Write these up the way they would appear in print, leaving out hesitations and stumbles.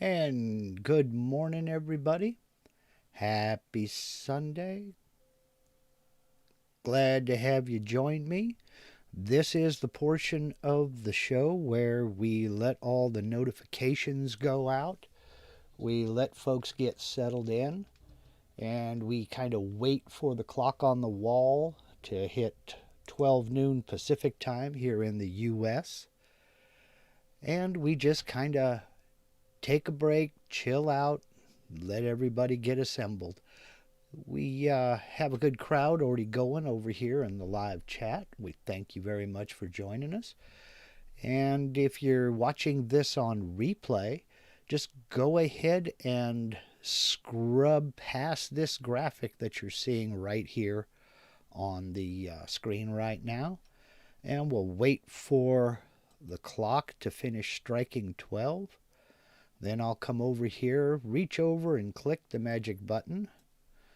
And good morning, everybody. Happy Sunday. Glad to have you join me. This is the portion of the show where we let all the notifications go out. We let folks get settled in, and we kind of wait for the clock on the wall to hit 12 noon Pacific time here in the U.S. And we just kind of take a break, chill out, let everybody get assembled. We have a good crowd already going over here in the live chat. We thank you very much for joining us. And if you're watching this on replay, just go ahead and scrub past this graphic that you're seeing right here on the screen right now. And we'll wait for the clock to finish striking 12. Then I'll come over here, reach over and click the magic button.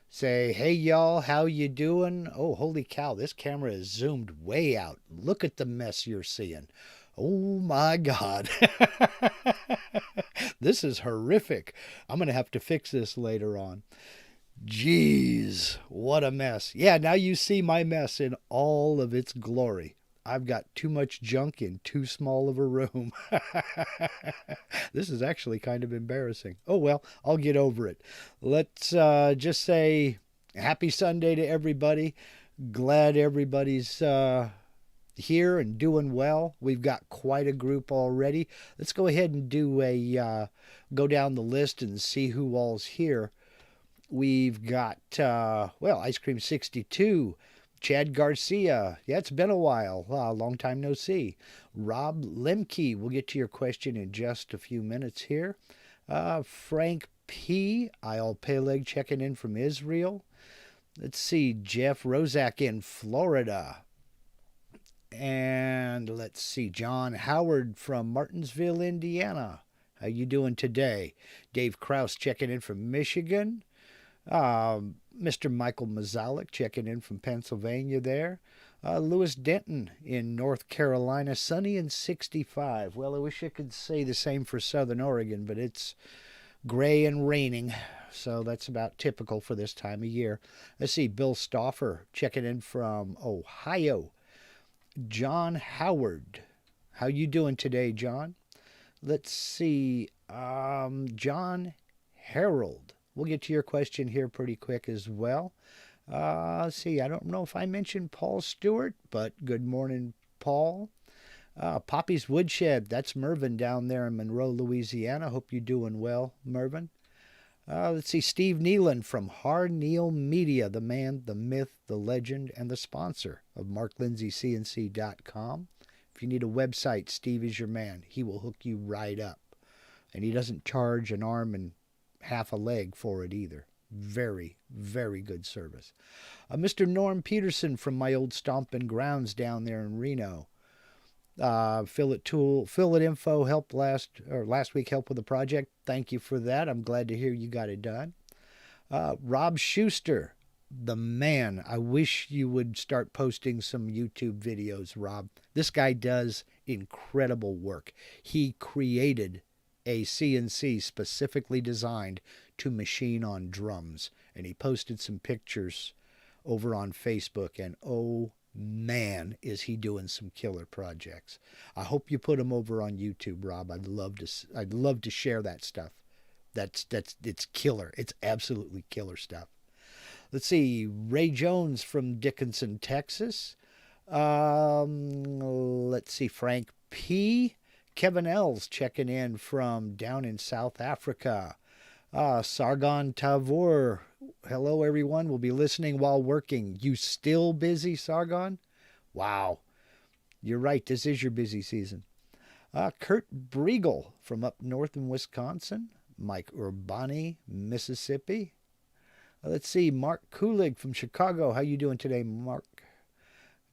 Say, hey y'all, how you doing? Oh, holy cow, this camera is zoomed way out. Look at the mess you're seeing. Oh my God. This is horrific. I'm going to have to fix this later on. Jeez, what a mess. Yeah, now you see my mess in all of its glory. I've got too much junk in too small of a room. This is actually kind of embarrassing. Oh well, I'll get over it. Let's just say happy Sunday to everybody. Glad everybody's here and doing well. We've got quite a group already. Let's go ahead and do a go down the list and see who all's here. We've got Ice Cream 62. Chad Garcia. Yeah, it's been a while. Long time no see. Rob Lemke. We'll get to your question in just a few minutes here. Frank P. Isle Peleg checking in from Israel. Let's see. Jeff Rozak in Florida. And let's see. John Howard from Martinsville, Indiana. How you doing today? Dave Kraus checking in from Michigan. Mr. Michael Mazalik checking in from Pennsylvania there. Lewis Denton in North Carolina, sunny and 65. Well, I wish I could say the same for Southern Oregon, but it's gray and raining, so that's about typical for this time of year. Let's see, Bill Stauffer checking in from Ohio. John Howard. How you doing today, John? Let's see, John Harold. We'll get to your question here pretty quick as well. Let's see, I don't know if I mentioned Paul Stewart, but good morning, Paul. Poppy's Woodshed, that's Mervyn down there in Monroe, Louisiana. Hope you're doing well, Mervyn. Let's see, Steve Neelan from Harneal Media, the man, the myth, the legend, and the sponsor of MarkLindsayCNC.com. If you need a website, Steve is your man. He will hook you right up. And he doesn't charge an arm and half a leg for it either. Very, very good service. Mr. Norm Peterson from my old stomping grounds down there in Reno. Fill it info help last week help with the project. Thank you for that. I'm glad to hear you got it done. Rob Schuster, the man. I wish you would start posting some YouTube videos, Rob. This guy does incredible work. He created a CNC specifically designed to machine on drums. And he posted some pictures over on Facebook, and oh man, is he doing some killer projects. I hope you put them over on YouTube, Rob. I'd love to share that stuff. It's killer. It's absolutely killer stuff. Let's see, Ray Jones from Dickinson, Texas. Let's see, Frank P. Kevin L's checking in from down in South Africa. Sargon Tavor. Hello, everyone. We'll be listening while working. You still busy, Sargon? Wow. You're right. This is your busy season. Kurt Briegel from up north in Wisconsin. Mike Urbani, Mississippi. Let's see. Mark Kulig from Chicago. How you doing today, Mark?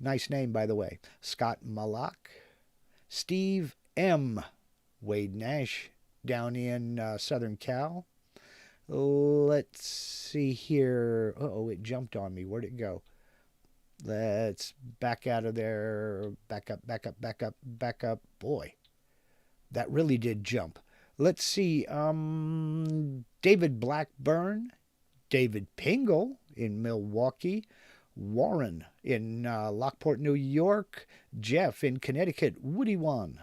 Nice name, by the way. Scott Malak. Steve M. Wade Nash down in Southern Cal. Let's see here. Uh-oh, it jumped on me. Where'd it go? Let's back out of there. Back up. Boy, that really did jump. Let's see. David Blackburn, David Pingle in Milwaukee, Warren in Lockport, New York, Jeff in Connecticut, Woody One.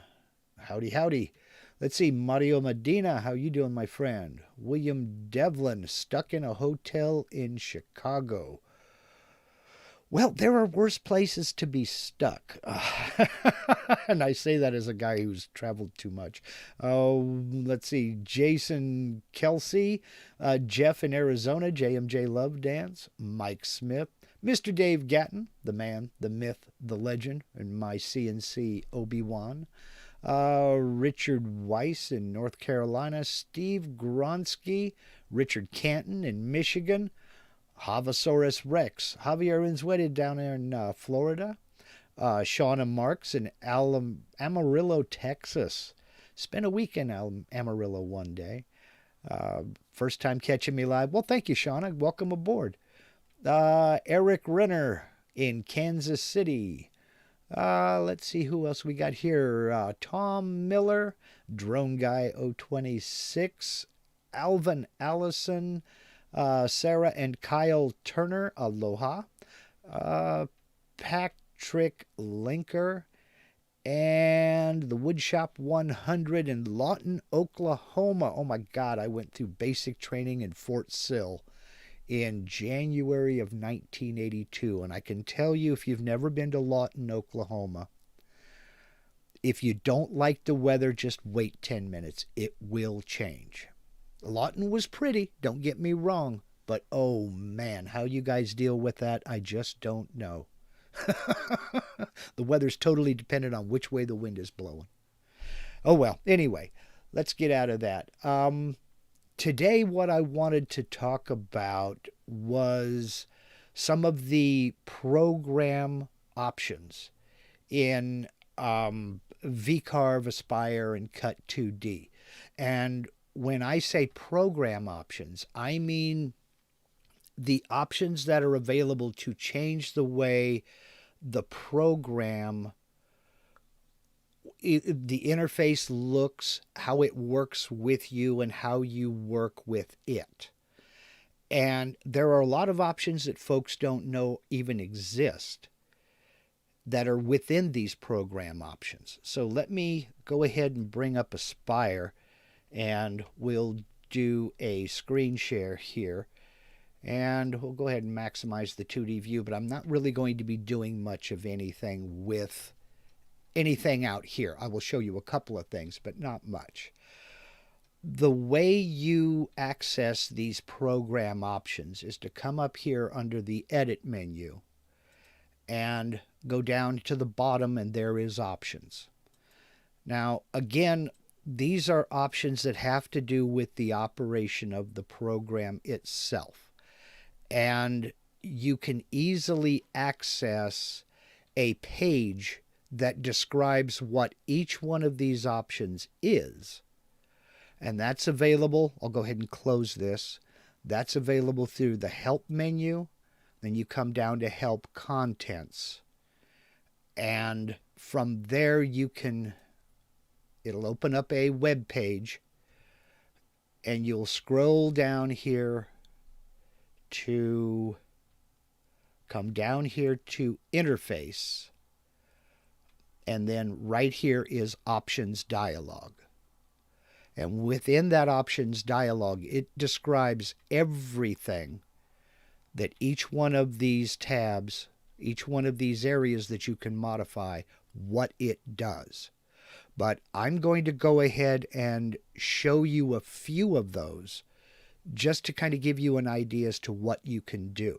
Howdy, howdy. Let's see, Mario Medina, how you doing, my friend? William Devlin, stuck in a hotel in Chicago. Well, there are worse places to be stuck. And I say that as a guy who's traveled too much. Oh, let's see. Jason Kelsey, Jeff in Arizona, JMJ Love Dance, Mike Smith, Mr. Dave Gatton, the man, the myth, the legend, and my CNC Obi-Wan. Richard Weiss in North Carolina, Steve Gronsky, Richard Canton in Michigan, Havasaurus Rex, Javier Inzueta down there in Florida, Shauna Marks in Amarillo, Texas. Spent a week in Amarillo one day. First time catching me live. Well, thank you, Shauna. Welcome aboard. Eric Renner in Kansas City. Let's see who else we got here. Tom Miller, Drone Guy 026, Alvin Allison, Sarah and Kyle Turner, aloha. Patrick Linker, and the Woodshop 100 in Lawton, Oklahoma. Oh my God, I went through basic training in Fort Sill in January of 1982. And I can tell you, if you've never been to Lawton, Oklahoma, if you don't like the weather, just wait 10 minutes. It will change. Lawton was pretty, don't get me wrong, but oh man, how you guys deal with that, I just don't know. The weather's totally dependent on which way the wind is blowing. Oh well, anyway, let's get out of that. Today what I wanted to talk about was some of the program options in VCarve, Aspire, and Cut 2D. And when I say program options, I mean the options that are available to change the way the program, the interface looks, how it works with you, and how you work with it. And there are a lot of options that folks don't know even exist that are within these program options. So let me go ahead and bring up Aspire, and we'll do a screen share here. And we'll go ahead and maximize the 2D view, but I'm not really going to be doing much of anything with anything out here. I will show you a couple of things, but not much. The way you access these program options is to come up here under the Edit menu and go down to the bottom, and there is Options. Now, again, these are options that have to do with the operation of the program itself. And you can easily access a page that describes what each one of these options is. And that's available. I'll go ahead and close this. That's available through the Help menu. Then you come down to Help Contents. And from there you can, it'll open up a web page, and you'll scroll down here to come down here to Interface, and then right here is Options Dialog. And within that Options Dialog, it describes everything that each one of these tabs, each one of these areas that you can modify, what it does. But I'm going to go ahead and show you a few of those just to kind of give you an idea as to what you can do.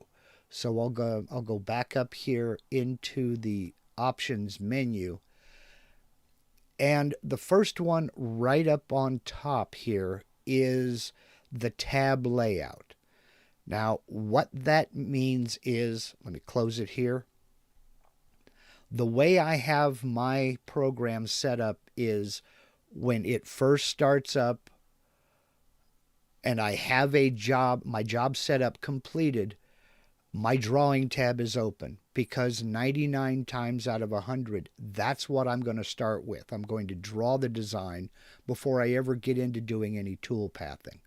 So I'll go back up here into the Options menu. And the first one right up on top here is the tab layout. Now, what that means is, let me close it here. The way I have my program set up is when it first starts up and I have a job, my job set up completed, my drawing tab is open because 99 times out of 100, that's what I'm going to start with. I'm going to draw the design before I ever get into doing any toolpathing.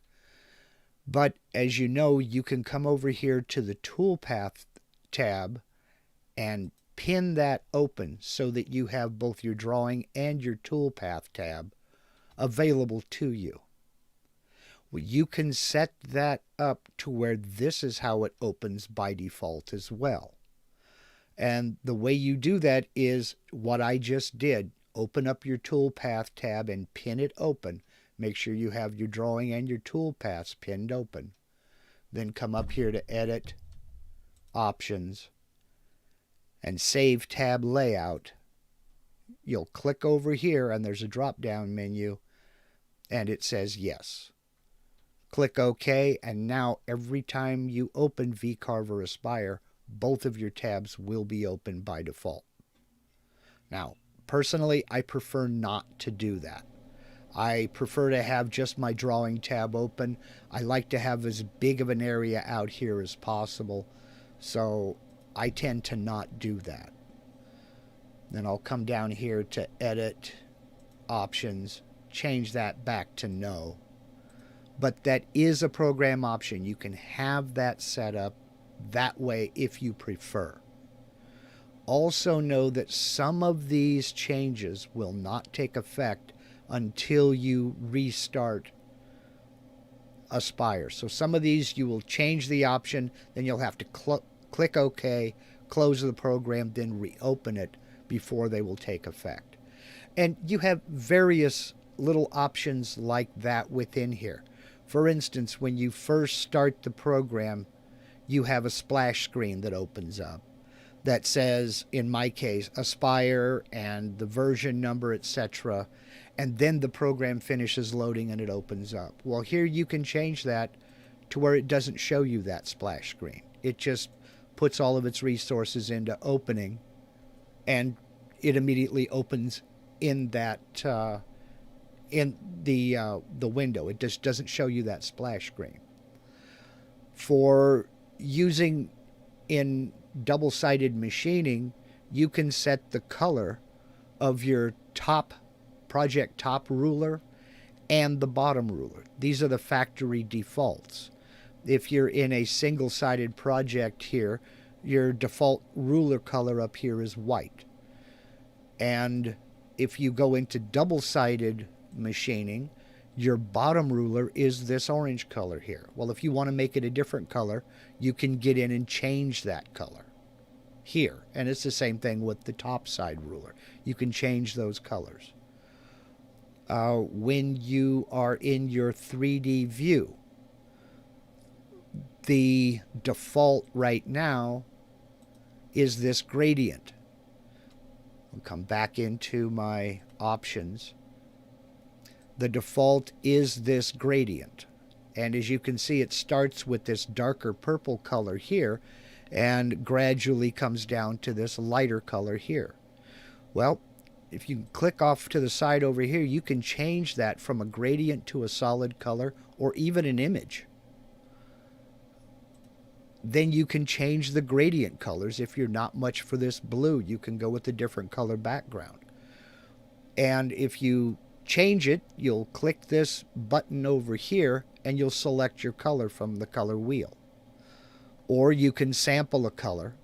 But as you know, you can come over here to the toolpath tab and pin that open so that you have both your drawing and your toolpath tab available to you. Well, you can set that up to where this is how it opens by default as well. And the way you do that is what I just did. Open up your toolpath tab and pin it open. Make sure you have your drawing and your toolpaths pinned open. Then come up here to Edit, Options, and Save Tab Layout. You'll click over here and there's a drop-down menu and it says yes. Click OK, and now every time you open VCarve or Aspire, both of your tabs will be open by default. Now, personally, I prefer not to do that. I prefer to have just my drawing tab open. I like to have as big of an area out here as possible, so I tend to not do that. Then I'll come down here to Edit, Options, change that back to No. But that is a program option. You can have that set up that way if you prefer. Also know that some of these changes will not take effect until you restart Aspire. So some of these you will change the option, then you'll have to click OK, close the program, then reopen it before they will take effect. And you have various little options like that within here. For instance, when you first start the program, you have a splash screen that opens up that says, in my case, Aspire and the version number, etc. And then the program finishes loading and it opens up. Well, here you can change that to where it doesn't show you that splash screen. It just puts all of its resources into opening, and it immediately opens in that in the window. It just doesn't show you that splash screen. For using in double-sided machining, you can set the color of your project top ruler and the bottom ruler. These are the factory defaults. If you're in a single-sided project here, your default ruler color up here is white. And if you go into double-sided machining, your bottom ruler is this orange color here. Well, if you want to make it a different color, you can get in and change that color here. And it's the same thing with the top side ruler. You can change those colors. When you are in your 3D view, the default right now is this gradient. I'll come back into my options. The default is this gradient. And as you can see, it starts with this darker purple color here and gradually comes down to this lighter color here. Well, if you click off to the side over here, you can change that from a gradient to a solid color or even an image. Then you can change the gradient colors. If you're not much for this blue, you can go with a different color background. And if you change it, you'll click this button over here and you'll select your color from the color wheel. Or you can sample a color,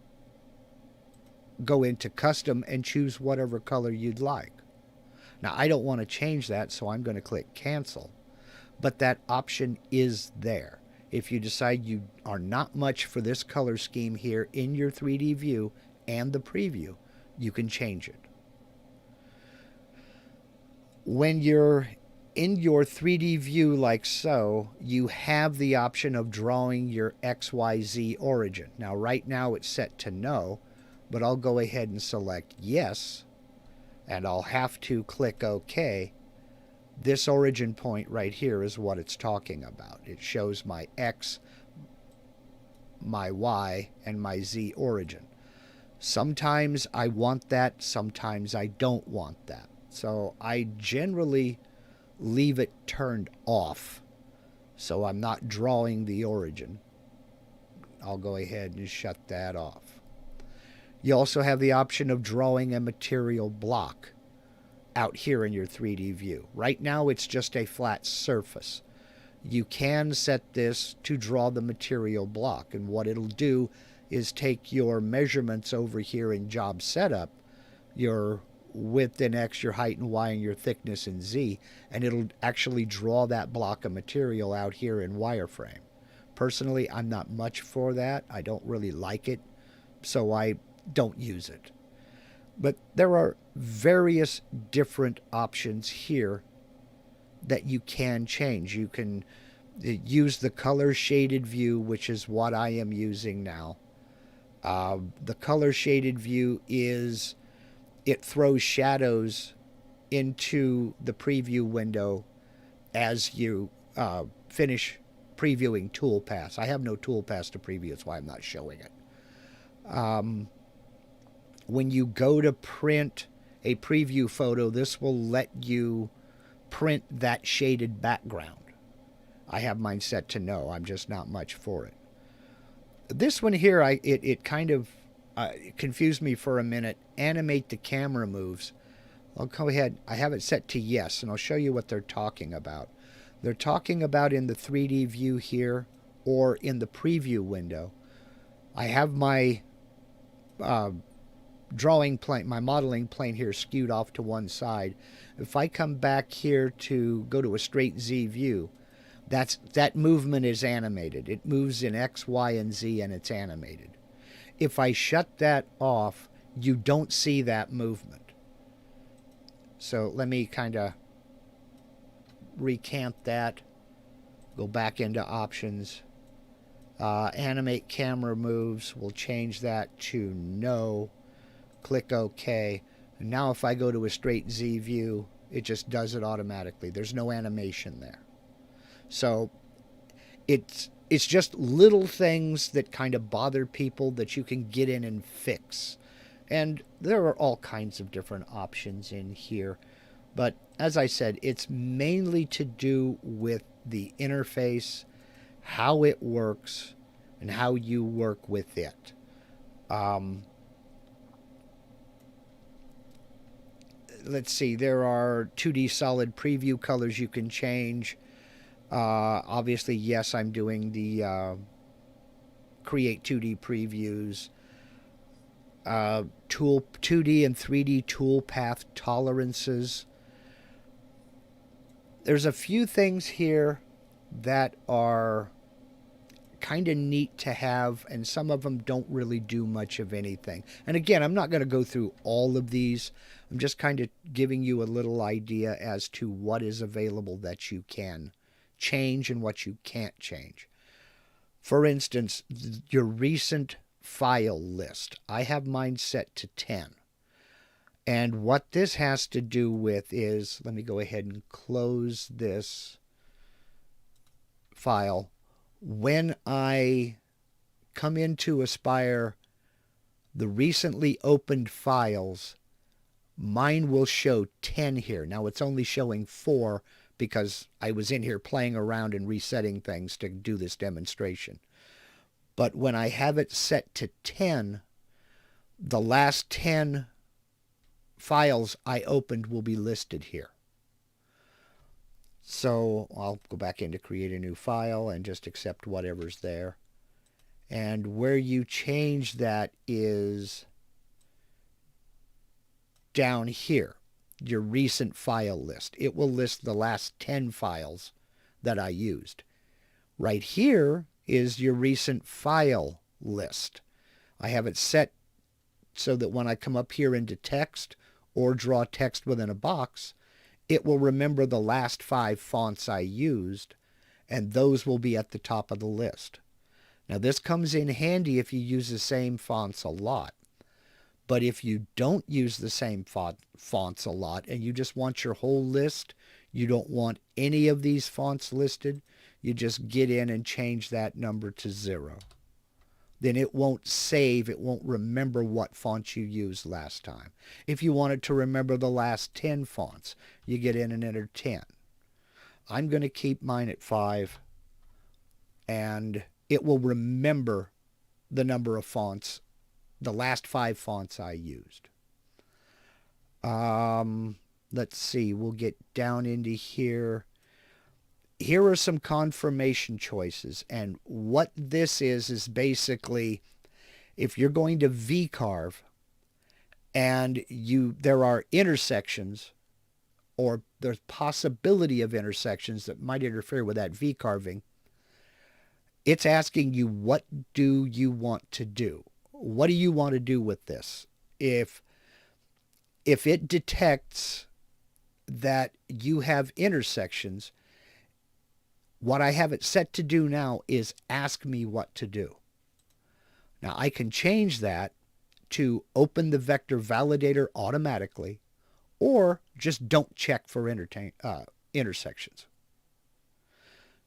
go into custom and choose whatever color you'd like. Now, I don't want to change that, so I'm going to click cancel. But that option is there. If you decide you are not much for this color scheme here in your 3D view and the preview, you can change it. When you're in your 3D view like so, you have the option of drawing your XYZ origin. Now, right now it's set to no, but I'll go ahead and select yes, and I'll have to click OK. This origin point right here is what it's talking about. It shows my X, my Y, and my Z origin. Sometimes I want that, sometimes I don't want that. So I generally leave it turned off, so I'm not drawing the origin. I'll go ahead and shut that off. You also have the option of drawing a material block out here in your 3D view. Right now it's just a flat surface. You can set this to draw the material block, and what it'll do is take your measurements over here in job setup, your width in X, your height in Y, and your thickness in Z, and it'll actually draw that block of material out here in wireframe. Personally, I'm not much for that. I don't really like it, so I don't use it. But there are various different options here that you can change. You can use the color shaded view, which is what I am using now. The color shaded view is, it throws shadows into the preview window as you finish previewing toolpaths. I have no toolpaths to preview, that's why I'm not showing it. When you go to print a preview photo, this will let you print that shaded background. I have mine set to no. I'm just not much for it. This one here, it kind of confused me for a minute. Animate the camera moves. I'll go ahead. I have it set to yes, and I'll show you what they're talking about. They're talking about in the 3D view here or in the preview window. I have my drawing plane, my modeling plane here skewed off to one side. If I come back here to go to a straight Z view, that movement is animated. It moves in X, Y, and Z, and it's animated. If I shut that off, you don't see that movement. So let me kind of recant that. Go back into options. Animate camera moves. We'll change that to no. Click OK. And now if I go to a straight Z view, it just does it automatically. There's no animation there. So it's just little things that kind of bother people that you can get in and fix. And there are all kinds of different options in here. But as I said, it's mainly to do with the interface, how it works, and how you work with it. Let's see, there are 2D solid preview colors you can change. Obviously, yes, I'm doing the create 2D previews. 2D and 3D toolpath tolerances. There's a few things here that are kind of neat to have, and some of them don't really do much of anything. And again, I'm not going to go through all of these. I'm just kind of giving you a little idea as to what is available that you can change and what you can't change. For instance, your recent file list. I have mine set to 10. And what this has to do with is, let me go ahead and close this file. When I come into Aspire, the recently opened files, mine will show 10 here. Now it's only showing 4 because I was in here playing around and resetting things to do this demonstration. But when I have it set to 10, the last 10 files I opened will be listed here. So I'll go back in to create a new file and just accept whatever's there. And where you change that is down here, your recent file list. It will list the last 10 files that I used. Right here is your recent file list. I have it set so that when I come up here into text or draw text within a box, it will remember the last 5 fonts I used, and those will be at the top of the list. Now this comes in handy if you use the same fonts a lot. But if you don't use the same fonts a lot and you just want your whole list, you don't want any of these fonts listed, you just get in and change that number to 0. Then it won't save, it won't remember what fonts you used last time. If you wanted to remember the last 10 fonts, you get in and enter 10. I'm going to keep mine at 5, and it will remember the number of fonts, the last 5 fonts I used. Let's see, we'll get down into here. Here are some confirmation choices. And what this is basically, if you're going to VCarve and there are intersections, or there's possibility of intersections that might interfere with that V-carving, it's asking you, what do you want to do? What do you want to do with this? If it detects that you have intersections, what I have it set to do now is ask me what to do. Now I can change that to open the vector validator automatically, or just don't check for intersections.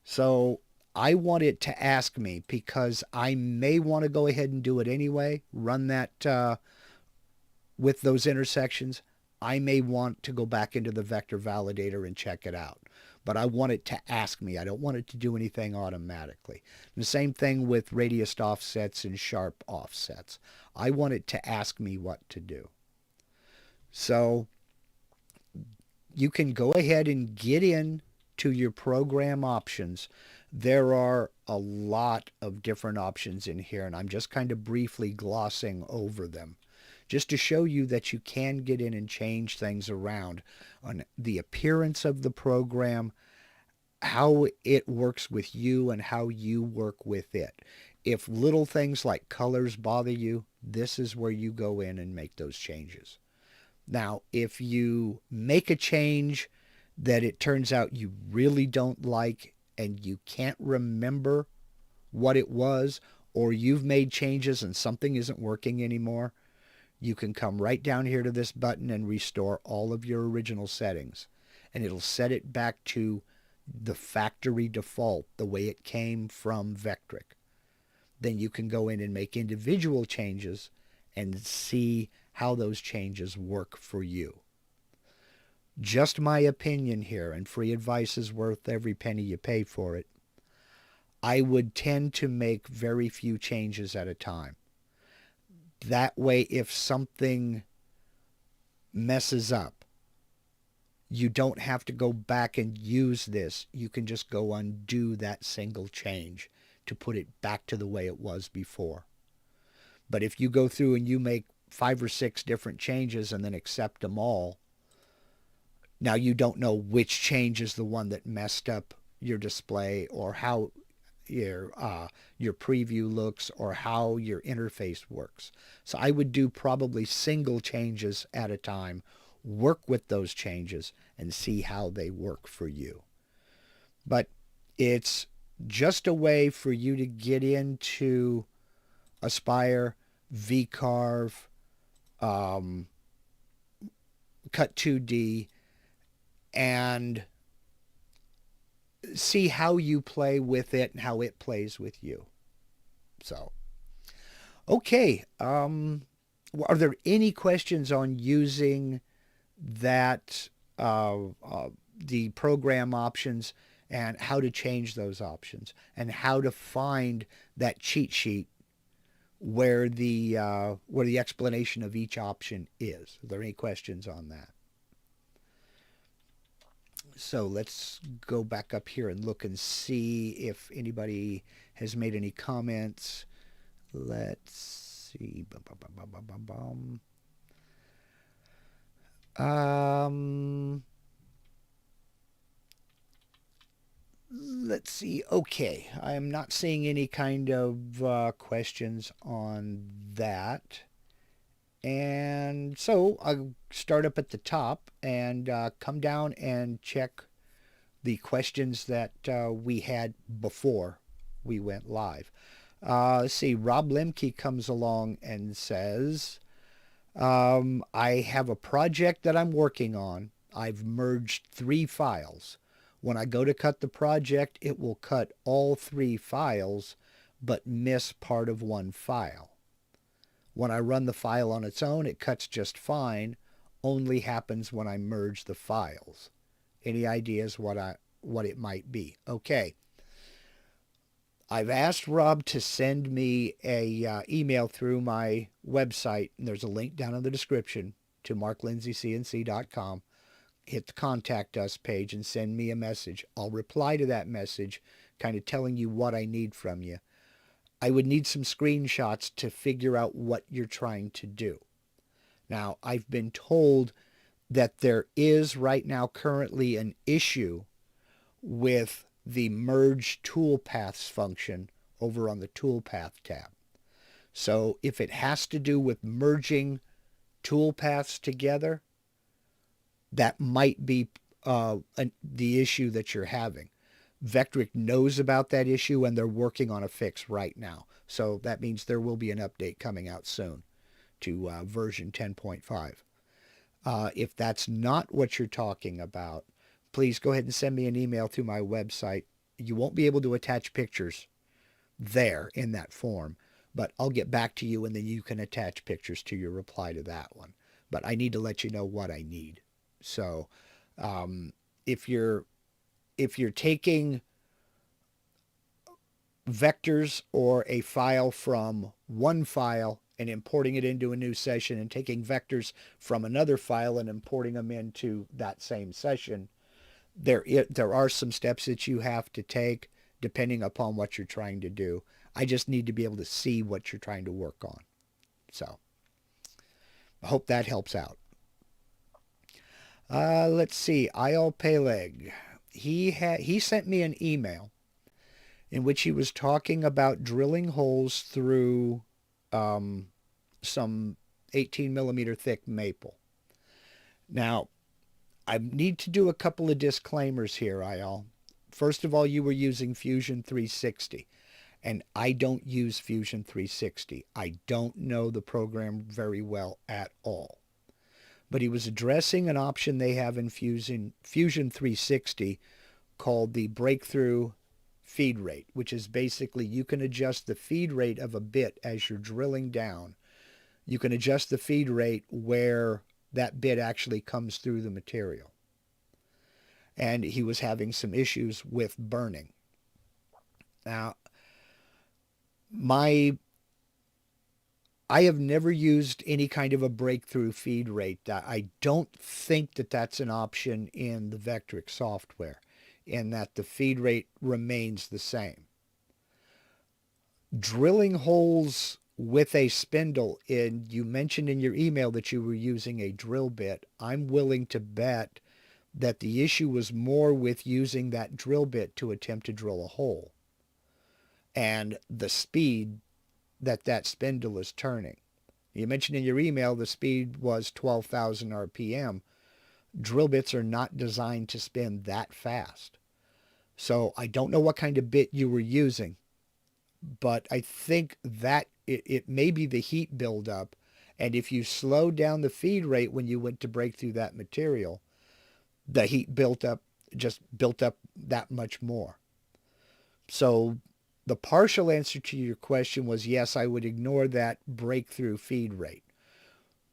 So I want it to ask me, because I may want to go ahead and do it anyway, run that with those intersections. I may want to go back into the vector validator and check it out. But I want it to ask me. I don't want it to do anything automatically. And the same thing with radius offsets and sharp offsets. I want it to ask me what to do. So you can go ahead and get in to your program options. There are a lot of different options in here, and I'm just kind of briefly glossing over them, just to show you that you can get in and change things around on the appearance of the program, how it works with you, and how you work with it. If little things like colors bother you, this is where you go in and make those changes. Now, if you make a change that it turns out you really don't like and you can't remember what it was, or you've made changes and something isn't working anymore, you can come right down here to this button and restore all of your original settings. And it'll set it back to the factory default, the way it came from Vectric. Then you can go in and make individual changes and see how those changes work for you. Just my opinion here, and free advice is worth every penny you pay for it. I would tend to make very few changes at a time. That way, if something messes up, you don't have to go back and use this. You can just go undo that single change to put it back to the way it was before. But if you go through and you make 5 or 6 different changes and then accept them all, now you don't know which change is the one that messed up your display, or how your preview looks, or how your interface works. So I would do probably single changes at a time, work with those changes, and see how they work for you. But it's just a way for you to get into Aspire, VCarve, Cut 2D, and see how you play with it and how it plays with you. So, okay. Are there any questions on using that, the program options, and how to change those options, and how to find that cheat sheet where the explanation of each option is? Are there any questions on that? So let's go back up here and look and see if anybody has made any comments. Let's see. Let's see. Okay, I am not seeing any kind of questions on that. And so I'll start up at the top and come down and check the questions that we had before we went live. Let's see. Rob Lemke comes along and says, I have a project that I'm working on. I've merged 3 files. When I go to cut the project, it will cut all 3 files, but miss part of 1 file. When I run the file on its own, it cuts just fine. Only happens when I merge the files. Any ideas what it might be? Okay. I've asked Rob to send me a email through my website, and there's a link down in the description to marklindsaycnc.com. Hit the contact us page and send me a message. I'll reply to that message, kind of telling you what I need from you. I would need some screenshots to figure out what you're trying to do. Now, I've been told that there is right now currently an issue with the merge toolpaths function over on the toolpath tab. So if it has to do with merging toolpaths together, that might be the issue that you're having. Vectric knows about that issue and they're working on a fix right now. So that means there will be an update coming out soon to version 10.5. If that's not what you're talking about, please go ahead and send me an email through my website. You won't be able to attach pictures there in that form, but I'll get back to you and then you can attach pictures to your reply to that one. But I need to let you know what I need. So if you're taking vectors or a file from one file and importing it into a new session and taking vectors from another file and importing them into that same session, there are some steps that you have to take depending upon what you're trying to do. I just need to be able to see what you're trying to work on. So I hope that helps out. Let's see. Ayal Peleg. He sent me an email in which he was talking about drilling holes through some 18 millimeter thick maple. Now, I need to do a couple of disclaimers here, Ayal. First of all, you were using Fusion 360, and I don't use Fusion 360. I don't know the program very well at all. But he was addressing an option they have in Fusion 360 called the breakthrough feed rate, which is basically you can adjust the feed rate of a bit as you're drilling down. You can adjust the feed rate where that bit actually comes through the material. And he was having some issues with burning. Now, I have never used any kind of a breakthrough feed rate. I don't think that that's an option in the Vectric software, in that the feed rate remains the same. Drilling holes with a spindle, and you mentioned in your email that you were using a drill bit. I'm willing to bet that the issue was more with using that drill bit to attempt to drill a hole and the speed that spindle is turning. You mentioned in your email the speed was 12,000 RPM. Drill bits are not designed to spin that fast. So I don't know what kind of bit you were using, but I think that it may be the heat buildup. And if you slow down the feed rate when you went to break through that material, the heat built up that much more. So the partial answer to your question was yes, I would ignore that breakthrough feed rate.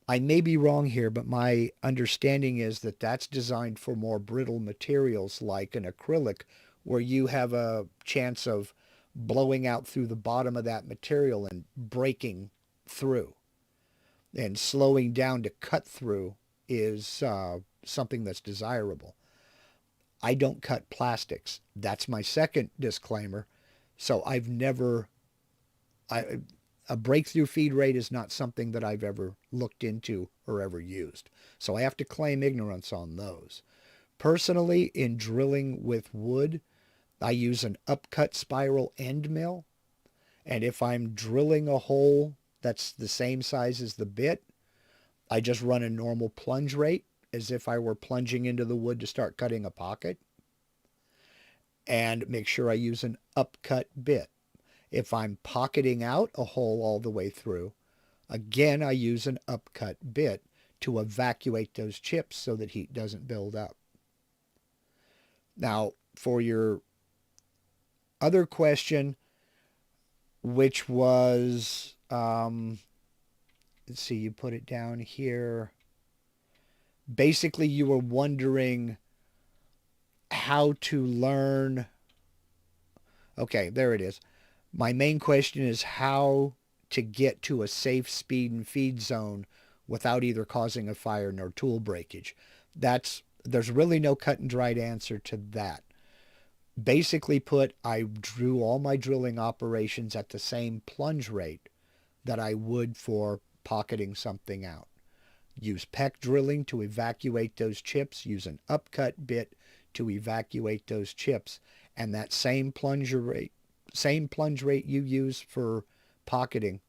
I may be wrong here, but my understanding is that that's designed for more brittle materials like an acrylic, where you have a chance of blowing out through the bottom of that material and breaking through. And slowing down to cut through is something that's desirable. I don't cut plastics. That's my second disclaimer. So a breakthrough feed rate is not something that I've ever looked into or ever used. So I have to claim ignorance on those. Personally, in drilling with wood, I use an upcut spiral end mill. And if I'm drilling a hole that's the same size as the bit, I just run a normal plunge rate as if I were plunging into the wood to start cutting a pocket. And make sure I use an upcut bit. If I'm pocketing out a hole all the way through, again, I use an upcut bit to evacuate those chips so that heat doesn't build up. Now, for your other question, which was, let's see, you put it down here. Basically, you were wondering how to learn. Okay, there it is. My main question is how to get to a safe speed and feed zone without either causing a fire nor tool breakage. There's really no cut and dried answer to that. Basically put, I drew all my drilling operations at the same plunge rate that I would for pocketing something out. Use peck drilling to evacuate those chips. Use an upcut bit to evacuate those chips. And that same plunge rate you use for pocketing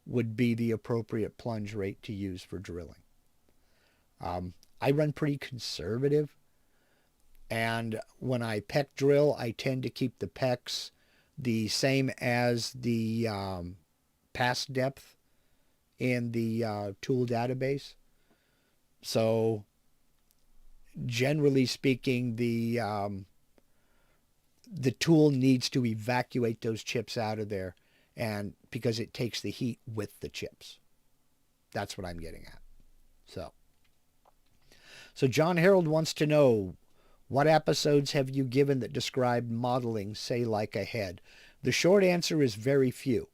would be the appropriate plunge rate to use for drilling. I run pretty conservative. And when I peck drill, I tend to keep the pecks the same as the pass depth in the tool database. So generally speaking, the tool needs to evacuate those chips out of there, and because it takes the heat with the chips. That's what I'm getting at. So John Harold wants to know, what episodes have you given that describe modeling, say like a head? The short answer is very few.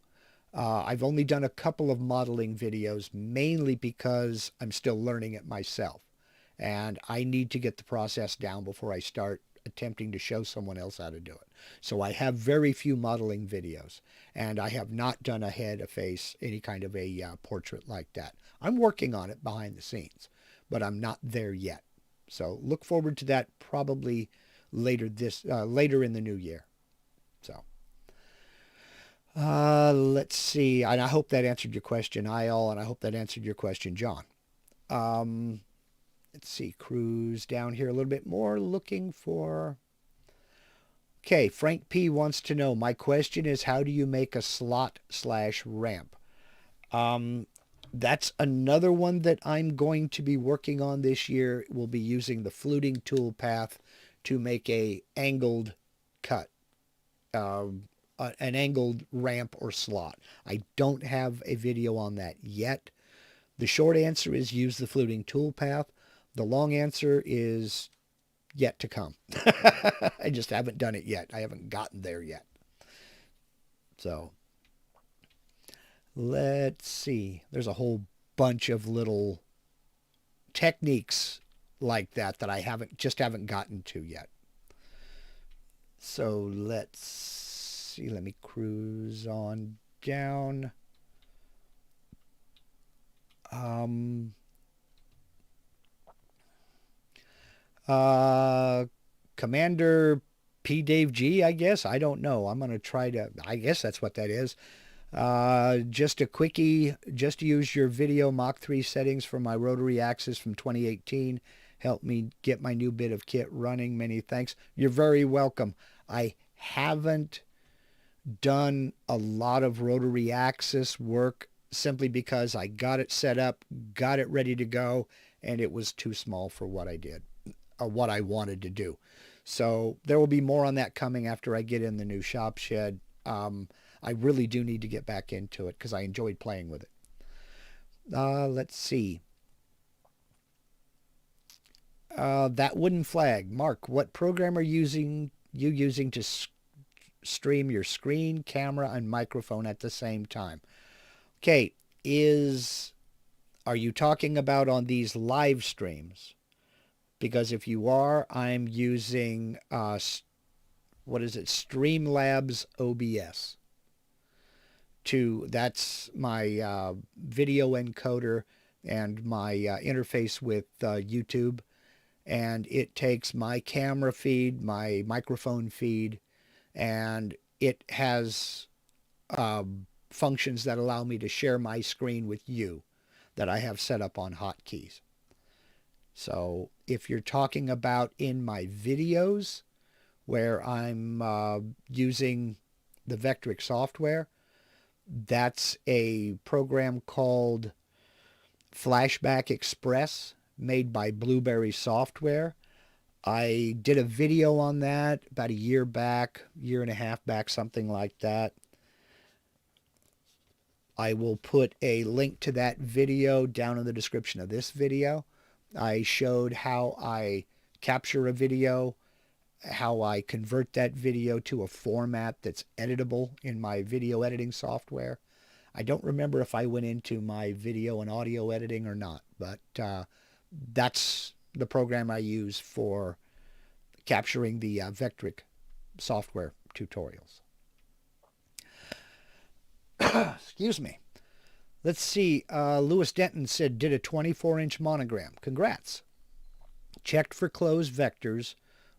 I've only done a couple of modeling videos, mainly because I'm still learning it myself. And I need to get the process down before I start attempting to show someone else how to do it. So I have very few modeling videos, and I have not done a head, a face, any kind of a portrait like that. I'm working on it behind the scenes, but I'm not there yet. So look forward to that probably later in the new year. So let's see. And I hope that answered your question, Ayal, and I hope that answered your question, John. Let's see. Cruise down here a little bit more, looking for... Okay, Frank P. wants to know, my question is, how do you make a slot/ramp? That's another one that I'm going to be working on this year. We'll be using the fluting tool path to make a angled cut, an angled ramp or slot. I don't have a video on that yet. The short answer is use the fluting tool path. The long answer is yet to come. I just haven't done it yet. I haven't gotten there yet. So let's see. There's a whole bunch of little techniques like that I haven't gotten to yet. So let's see. Let me cruise on down. Commander P. Dave G, I guess. I don't know. I'm going to try to... I guess that's what that is. Just a quickie. Just use your video Mach 3 settings for my rotary axis from 2018. Help me get my new bit of kit running. Many thanks. You're very welcome. I haven't done a lot of rotary axis work simply because I got it set up, got it ready to go, and it was too small for what I did, or what I wanted to do. So there will be more on that coming after I get in the new shop shed. I really do need to get back into it because I enjoyed playing with it. Let's see. That wooden flag. Mark, what program are you using to stream your screen, camera, and microphone at the same time? Okay, are you talking about on these live streams? Because if you are, I'm using, Streamlabs OBS. That's my video encoder and my interface with YouTube. And it takes my camera feed, my microphone feed, and it has functions that allow me to share my screen with you that I have set up on hotkeys. So if you're talking about in my videos where I'm using the Vectric software, that's a program called Flashback Express made by Blueberry Software. I did a video on that about a year and a half back, something like that. I will put a link to that video down in the description of this video. I showed how I capture a video how I convert that video to a format that's editable in my video editing software. I don't remember if I went into my video and audio editing or not, but that's the program I use for capturing the Vectric software tutorials. Excuse me. Let's see. Lewis Denton said, did a 24-inch monogram. Congrats. Checked for closed vectors.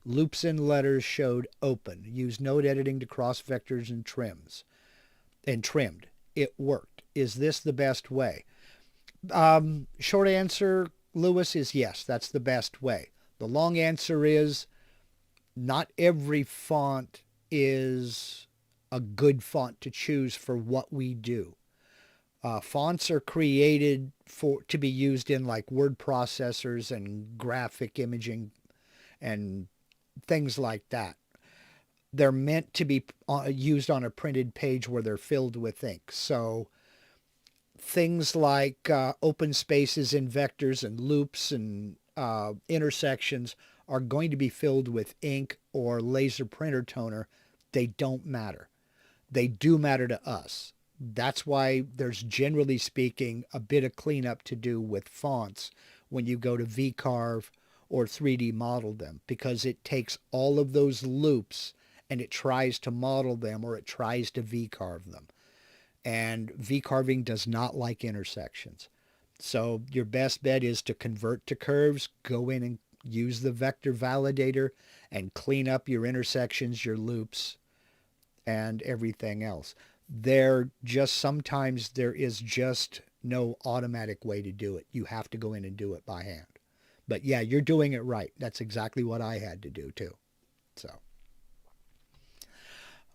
Loops and letters showed open. Used node editing to cross vectors and trimmed. It worked. Is this the best way? Short answer, Lewis, is yes, that's the best way. The long answer is not every font is a good font to choose for what we do. Fonts are created to be used in like word processors and graphic imaging and things like that. They're meant to be used on a printed page where they're filled with ink. So things like open spaces in vectors and loops and intersections are going to be filled with ink or laser printer toner. They don't matter. They do matter to us. That's why there's, generally speaking, a bit of cleanup to do with fonts when you go to VCarve or 3D model them, because it takes all of those loops and it tries to model them, or it tries to VCarve them. And VCarving does not like intersections. So your best bet is to convert to curves, go in and use the vector validator and clean up your intersections, your loops, and everything else. Sometimes there is just no automatic way to do it. You have to go in and do it by hand. But yeah, you're doing it right. That's exactly what I had to do too. So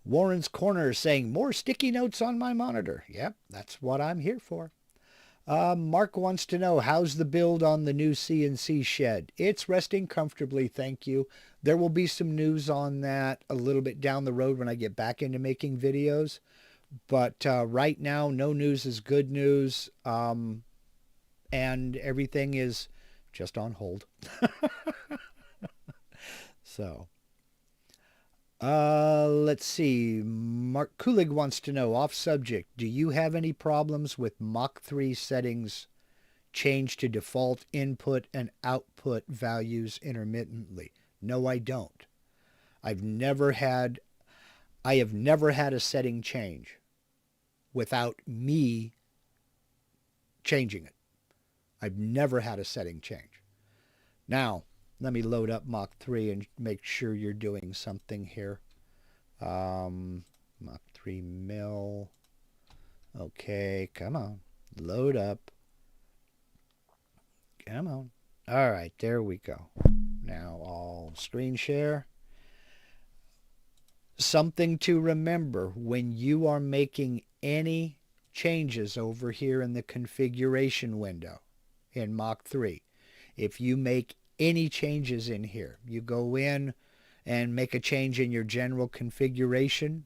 Warren's Corner saying, more sticky notes on my monitor. Yep, that's what I'm here for. Mark wants to know, how's the build on the new CNC shed? It's resting comfortably, thank you. There will be some news on that a little bit down the road when I get back into making videos. But right now, no news is good news. And everything is just on hold. So, let's see. Mark Kulig wants to know, off subject, do you have any problems with Mach 3 settings change to default input and output values intermittently? No, I don't. I have never had a setting change without me changing it. I've never had a setting change. Now, let me load up Mach 3 and make sure you're doing something here. Mach 3 mil. Okay, come on. Load up. Come on. All right, there we go. Now I'll screen share. Something to remember when you are making any changes over here in the configuration window in Mach 3. If you make any changes in here, you go in and make a change in your general configuration,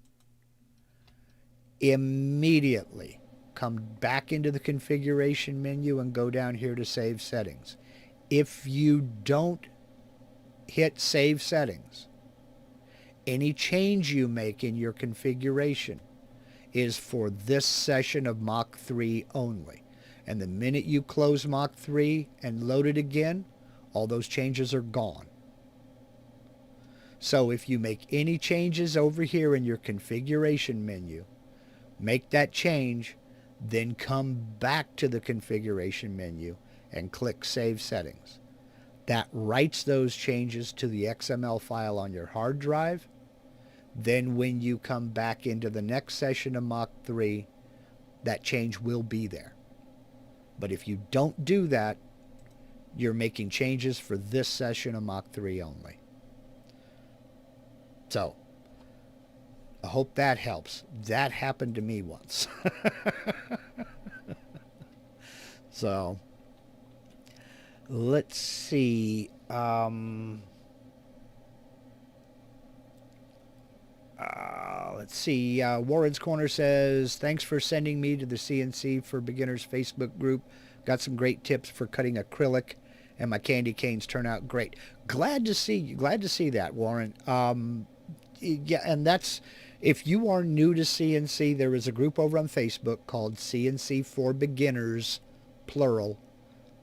immediately come back into the configuration menu and go down here to save settings. If you don't hit save settings, any change you make in your configuration is for this session of Mach 3 only. And the minute you close Mach 3 and load it again, all those changes are gone. So if you make any changes over here in your configuration menu, make that change, then come back to the configuration menu and click Save Settings. That writes those changes to the XML file on your hard drive. Then when you come back into the next session of Mach 3, that change will be there. But if you don't do that, you're making changes for this session of Mach 3 only. So, I hope that helps. That happened to me once. So, let's see. Warren's Corner says, thanks for sending me to the CNC for Beginners Facebook group. Got some great tips for cutting acrylic and my candy canes turn out great. Glad to see that, Warren. Yeah, and that's, if you are new to CNC, there is a group over on Facebook called CNC for Beginners, plural.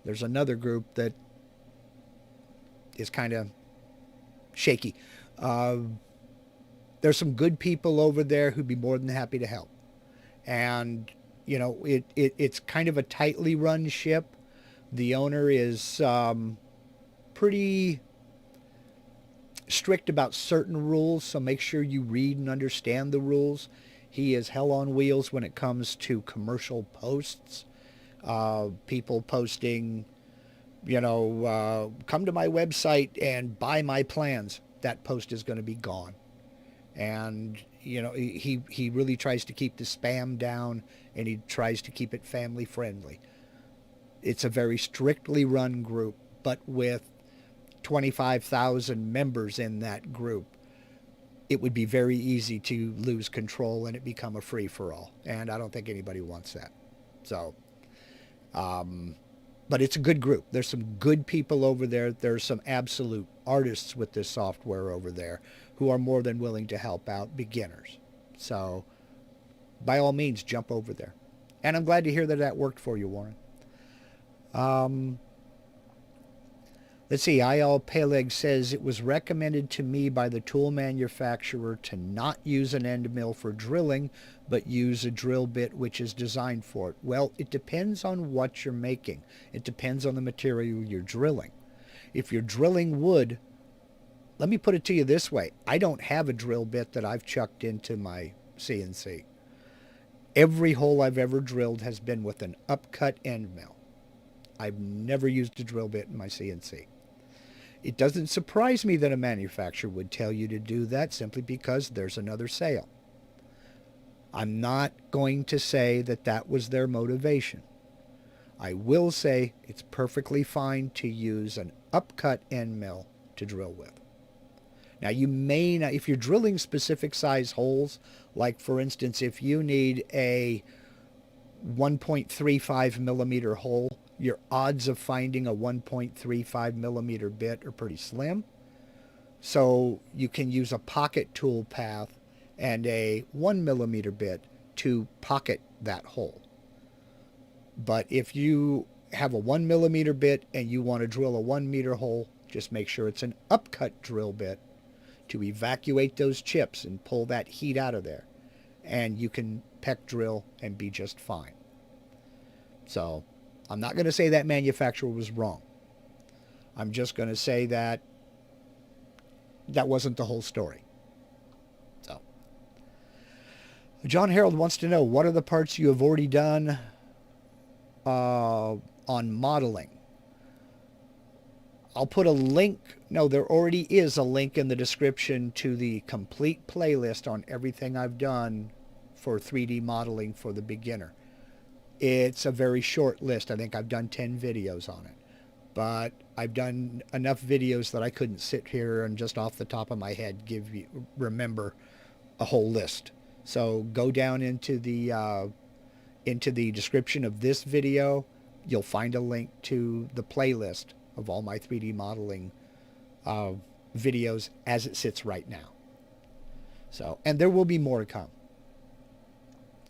There's another group that is kind of shaky. Uh, there's some good people over there who'd be more than happy to help. And, it's kind of a tightly run ship. The owner is pretty strict about certain rules, so make sure you read and understand the rules. He is hell on wheels when it comes to commercial posts. People posting, come to my website and buy my plans. That post is going to be gone. And, he really tries to keep the spam down, and he tries to keep it family friendly. It's a very strictly run group, but with 25,000 members in that group, it would be very easy to lose control and it become a free-for-all. And I don't think anybody wants that. So, but it's a good group. There's some good people over there. There's some absolute artists with this software over there who are more than willing to help out beginners. So, by all means, jump over there. And I'm glad to hear that that worked for you, Warren. Let's see, IL Peleg says, it was recommended to me by the tool manufacturer to not use an end mill for drilling, but use a drill bit which is designed for it. Well, it depends on what you're making. It depends on the material you're drilling. If you're drilling wood, let me put it to you this way. I don't have a drill bit that I've chucked into my CNC. Every hole I've ever drilled has been with an upcut end mill. I've never used a drill bit in my CNC. It doesn't surprise me that a manufacturer would tell you to do that simply because there's another sale. I'm not going to say that that was their motivation. I will say it's perfectly fine to use an upcut end mill to drill with. Now you may not, if you're drilling specific size holes, like for instance, if you need a 1.35 millimeter hole, your odds of finding a 1.35 millimeter bit are pretty slim. So you can use a pocket tool path and a 1 millimeter bit to pocket that hole. But if you have a 1 millimeter bit and you want to drill a 1 meter hole, just make sure it's an upcut drill bit to evacuate those chips and pull that heat out of there. And you can peck drill and be just fine. So I'm not going to say that manufacturer was wrong. I'm just going to say that that wasn't the whole story. So, John Harold wants to know, what are the parts you have already done on modeling? I'll put a link. No, there already is a link in the description to the complete playlist on everything I've done for 3D modeling for the beginner. It's a very short list. I think I've done 10 videos on it. But I've done enough videos that I couldn't sit here and just off the top of my head remember a whole list. So go down into the description of this video. You'll find a link to the playlist of all my 3D modeling videos as it sits right now. So, and there will be more to come.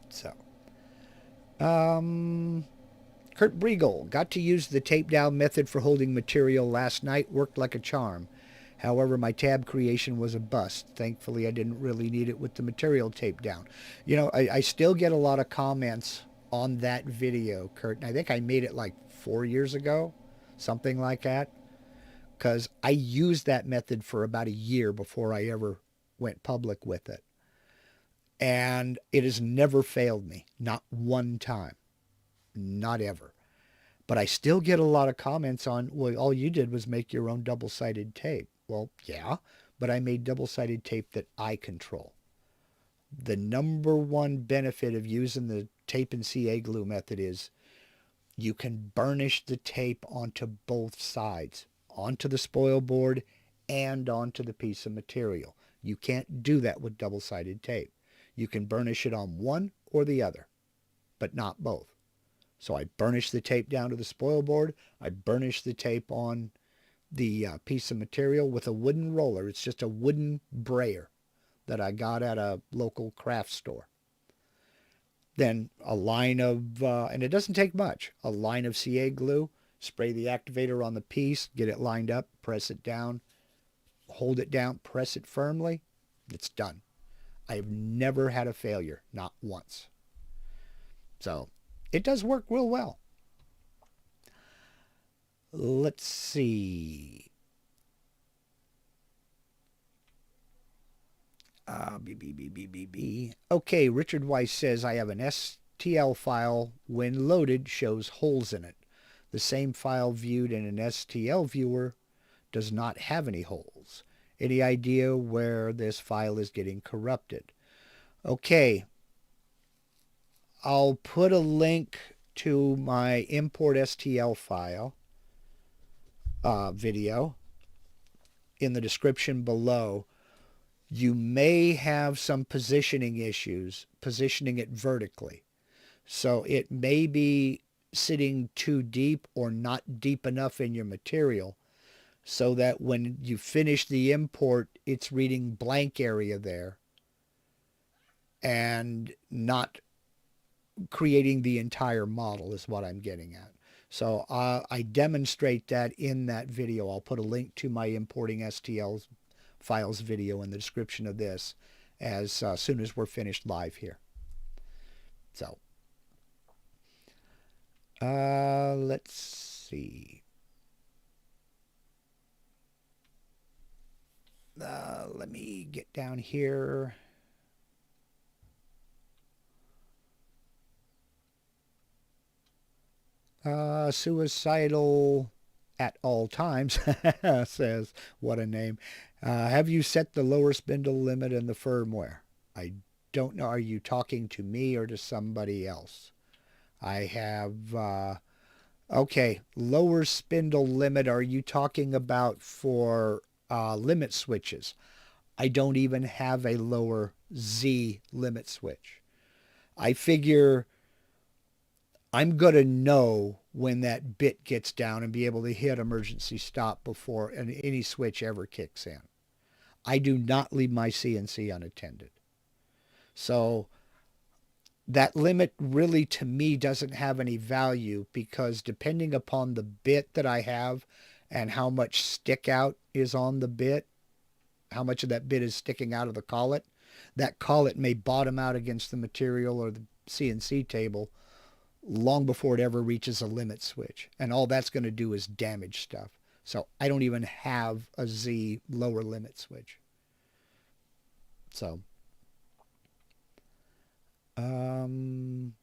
So, Kurt Briegel, got to use the tape down method for holding material last night. Worked like a charm. However, my tab creation was a bust. Thankfully, I didn't really need it with the material taped down. I still get a lot of comments on that video, Kurt. And I think I made it like 4 years ago, something like that. Because I used that method for about a year before I ever went public with it. And it has never failed me. Not one time. Not ever. But I still get a lot of comments on, well, all you did was make your own double-sided tape. Well, yeah, but I made double-sided tape that I control. The number one benefit of using the tape and CA glue method is you can burnish the tape onto both sides, onto the spoil board and onto the piece of material. You can't do that with double-sided tape. You can burnish it on one or the other, but not both. So I burnish the tape down to the spoil board. I burnish the tape on the piece of material with a wooden roller. It's just a wooden brayer that I got at a local craft store. Then a line of, and it doesn't take much, a line of CA glue, spray the activator on the piece, get it lined up, press it down, hold it down, press it firmly. It's done. I have never had a failure, not once. So it does work real well. Let's see. Okay, Richard Weiss says, I have an STL file. When loaded, shows holes in it. The same file viewed in an STL viewer does not have any holes. Any idea where this file is getting corrupted? Okay, I'll put a link to my import STL file video in the description below. You may have some positioning issues, positioning it vertically. So it may be sitting too deep or not deep enough in your material so that when you finish the import, it's reading blank area there and not creating the entire model is what I'm getting at. So I demonstrate that in that video. I'll put a link to my importing STL files video in the description of this as soon as we're finished live here. So let's see. Let me get down here. Suicidal at all times says, what a name. Have you set the lower spindle limit in the firmware? I don't know. Are you talking to me or to somebody else? I have, okay, lower spindle limit. Are you talking about for limit switches? I don't even have a lower Z limit switch. I figure I'm going to know when that bit gets down and be able to hit emergency stop before any switch ever kicks in. I do not leave my CNC unattended. So that limit really to me doesn't have any value because depending upon the bit that I have and how much stick out is on the bit, how much of that bit is sticking out of the collet, that collet may bottom out against the material or the CNC table long before it ever reaches a limit switch. And all that's going to do is damage stuff. So I don't even have a Z lower limit switch. So, Alvin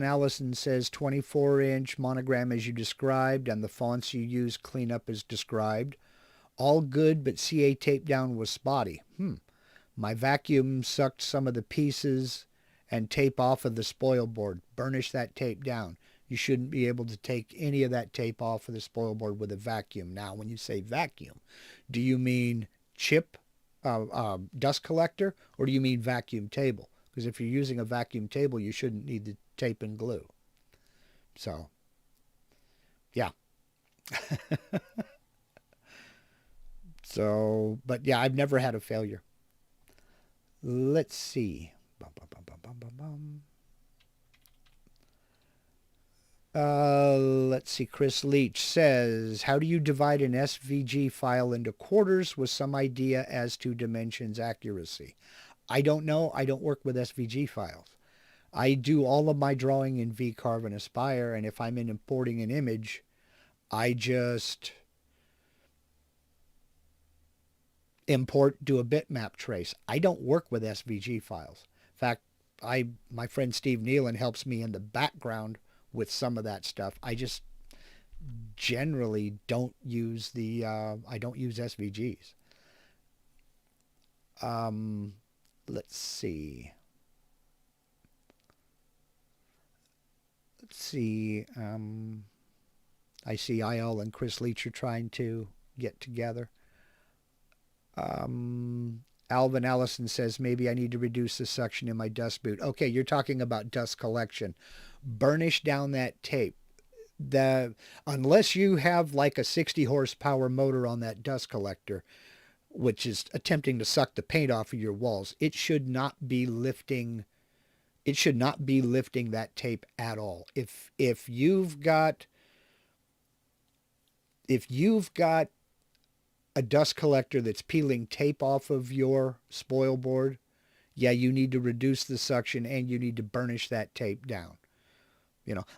Allison says 24-inch monogram as you described and the fonts you use clean up as described. All good, but CA tape down was spotty. My vacuum sucked some of the pieces and tape off of the spoil board. Burnish that tape down. You shouldn't be able to take any of that tape off of the spoil board with a vacuum. Now, when you say vacuum, do you mean chip dust collector or do you mean vacuum table? Because if you're using a vacuum table, you shouldn't need the tape and glue. So, yeah. So, but yeah, I've never had a failure. Let's see. Let's see. Chris Leach says, how do you divide an SVG file into quarters with some idea as to dimensions accuracy? I don't know. I don't work with SVG files. I do all of my drawing in VCarve and Aspire, and if I'm importing an image, I just import, do a bitmap trace. I don't work with SVG files. In fact, my friend Steve Nealon helps me in the background with some of that stuff. I just generally don't use I don't use SVGs. Let's see. I see IL and Chris Leach are trying to get together. Alvin Allison says, maybe I need to reduce the suction in my dust boot. Okay, you're talking about dust collection. Burnish down that tape. The Unless you have like a 60 horsepower motor on that dust collector, which is attempting to suck the paint off of your walls, it should not be lifting that tape at all. If you've got a dust collector that's peeling tape off of your spoil board, yeah, you need to reduce the suction and you need to burnish that tape down.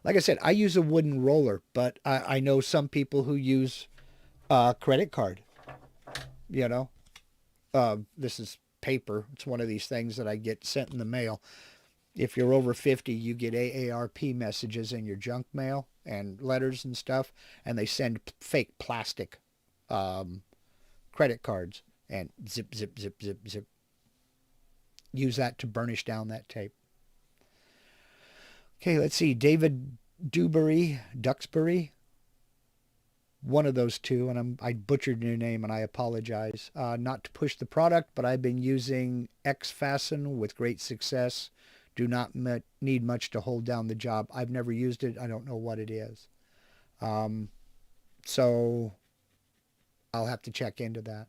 Like I said, I use a wooden roller, but I know some people who use a credit card. This is paper. It's one of these things that I get sent in the mail. If you're over 50, you get AARP messages in your junk mail and letters and stuff, and they send fake plastic credit cards, and zip, zip, zip, zip, zip. Use that to burnish down that tape. Okay, let's see. David Duxbury, one of those two, and I butchered your name and I apologize. Not to push the product, but I've been using X-Fasten with great success. Do not need much to hold down the job. I've never used it. I don't know what it is. So I'll have to check into that.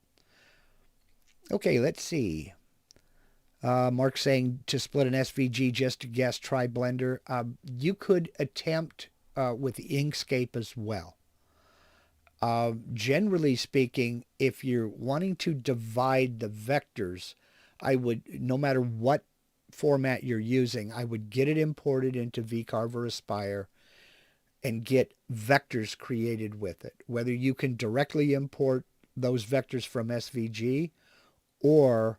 Okay, let's see. Mark saying to split an SVG just to guess, try Blender. You could attempt with Inkscape as well. Generally speaking, if you're wanting to divide the vectors, I would, no matter what format you're using, I would get it imported into VCarve or Aspire and get vectors created with it. Whether you can directly import those vectors from SVG, or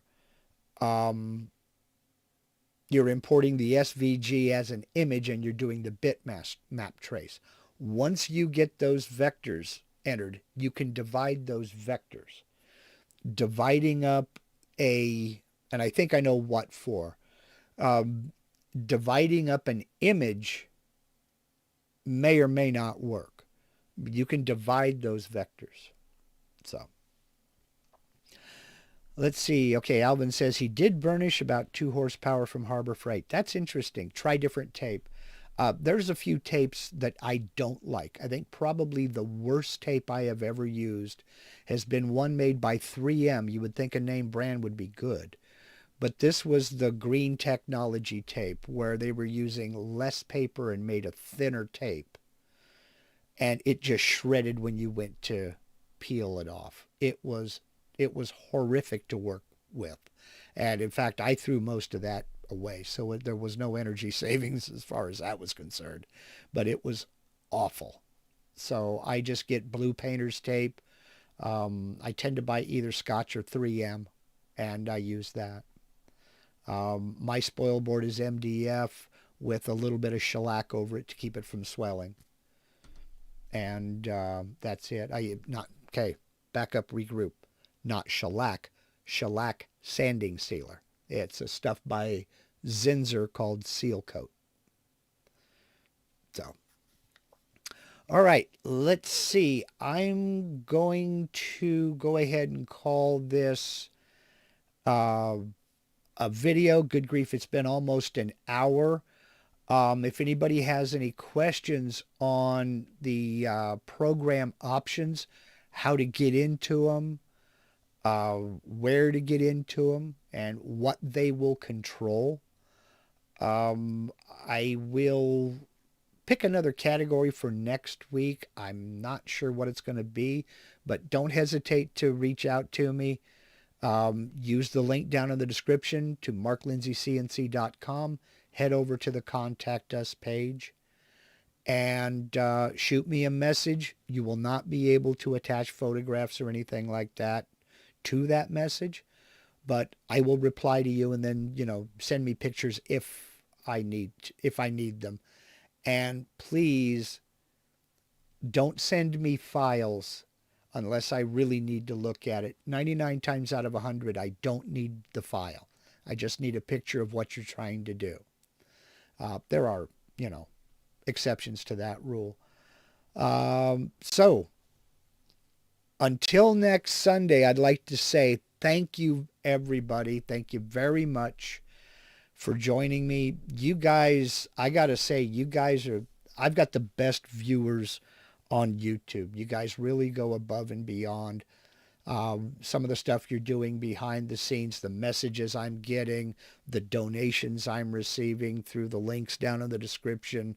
you're importing the SVG as an image and you're doing the bitmap trace. Once you get those vectors entered, you can divide those vectors. Dividing up and I think I know what for, dividing up an image may or may not work. You can divide those vectors. So let's see. Okay, Alvin says he did burnish about 2 horsepower from Harbor Freight. That's interesting. Try different tape. There's a few tapes that I don't like. I think probably the worst tape I have ever used has been one made by 3M. You would think a name brand would be good. But this was the Green Technology tape, where they were using less paper and made a thinner tape. And it just shredded when you went to peel it off. It was horrific to work with. And in fact, I threw most of that away. So there was no energy savings as far as that was concerned. But it was awful. So I just get blue painter's tape. I tend to buy either Scotch or 3M, and I use that. My spoil board is MDF with a little bit of shellac over it to keep it from swelling. And that's it. Back up, regroup. Not shellac, shellac sanding sealer. It's a stuff by Zinsser called Seal Coat. So, all right, let's see. I'm going to go ahead and call this a video. Good grief, it's been almost an hour. If anybody has any questions on the program options, how to get into them, where to get into them, and what they will control, I will pick another category for next week. I'm not sure what it's going to be, but don't hesitate to reach out to me. Use the link down in the description to marklindsaycnc.com. Head over to the Contact Us page and shoot me a message. You will not be able to attach photographs or anything like that to that message, but I will reply to you, and then, send me pictures if I need them. And please don't send me files unless I really need to look at it. 99 times out of 100, I don't need the file. I just need a picture of what you're trying to do. There are, exceptions to that rule. So until next Sunday, I'd like to say thank you, everybody. Thank you very much for joining me. You guys, I got to say, you guys are, I've got the best viewers on YouTube. You guys really go above and beyond. Some of the stuff you're doing behind the scenes, the messages I'm getting, the donations I'm receiving through the links down in the description,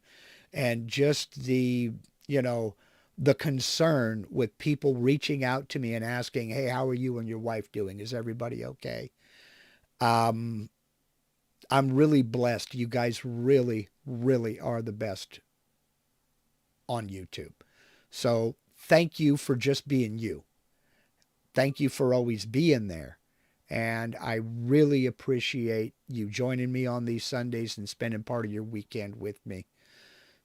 and just the, you know, the concern with people reaching out to me and asking, hey, how are you and your wife doing? Is everybody okay? Um, I'm really blessed. You guys really, really are the best on YouTube. So thank you for just being you. Thank you for always being there. And I really appreciate you joining me on these Sundays and spending part of your weekend with me.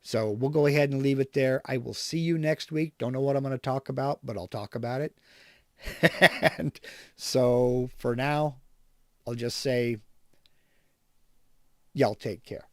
So we'll go ahead and leave it there. I will see you next week. Don't know what I'm going to talk about, but I'll talk about it. And so for now, I'll just say, y'all take care.